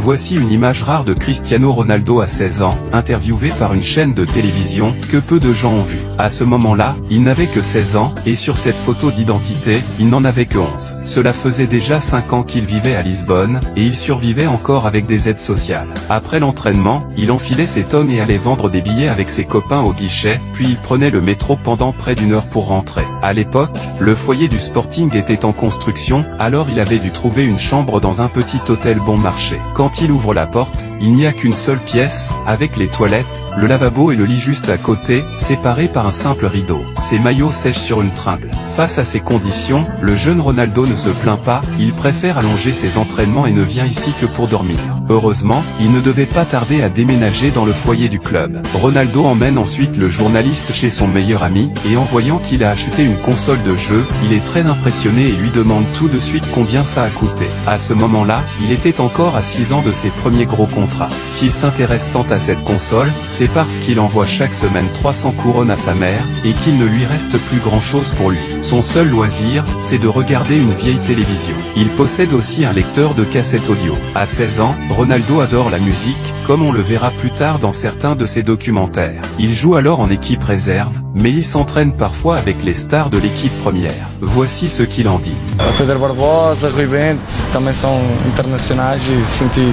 Voici une image rare de Cristiano Ronaldo à 16 ans, interviewé par une chaîne de télévision, que peu de gens ont vu. À ce moment-là, il n'avait que 16 ans, et sur cette photo d'identité, il n'en avait que 11. Cela faisait déjà 5 ans qu'il vivait à Lisbonne, et il survivait encore avec des aides sociales. Après l'entraînement, il enfilait ses tonnes et allait vendre des billets avec ses copains au guichet, puis il prenait le métro pendant près d'une heure pour rentrer. À l'époque, le foyer du Sporting était en construction, alors il avait dû trouver une chambre dans un petit hôtel bon marché. Quand il ouvre la porte, il n'y a qu'une seule pièce, avec les toilettes, le lavabo et le lit juste à côté, séparés par un simple rideau. Ses maillots sèchent sur une tringle. Face à ces conditions, le jeune Ronaldo ne se plaint pas, il préfère allonger ses entraînements et ne vient ici que pour dormir. Heureusement, il ne devait pas tarder à déménager dans le foyer du club. Ronaldo emmène ensuite le journaliste chez son meilleur ami, et en voyant qu'il a acheté une console de jeu, il est très impressionné et lui demande tout de suite combien ça a coûté. À ce moment-là, il était encore à 6 ans de ses premiers gros contrats. S'il s'intéresse tant à cette console, c'est parce qu'il envoie chaque semaine 300 couronnes à sa mère, et qu'il ne lui reste plus grand-chose pour lui. Son seul loisir, c'est de regarder une vieille télévision. Il possède aussi un lecteur de cassettes audio. À 16 ans, Ronaldo adore la musique, comme on le verra plus tard dans certains de ses documentaires. Il joue alors en équipe réserve, mais il s'entraîne parfois avec les stars de l'équipe première. Voici ce qu'il en dit. Pedro Barbosa, Rui Bento, também são internacionais e senti,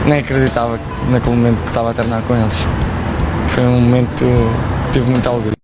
nem acreditava naquele momento que estava a treinar com eles. Foi um momento que tive muita alegria.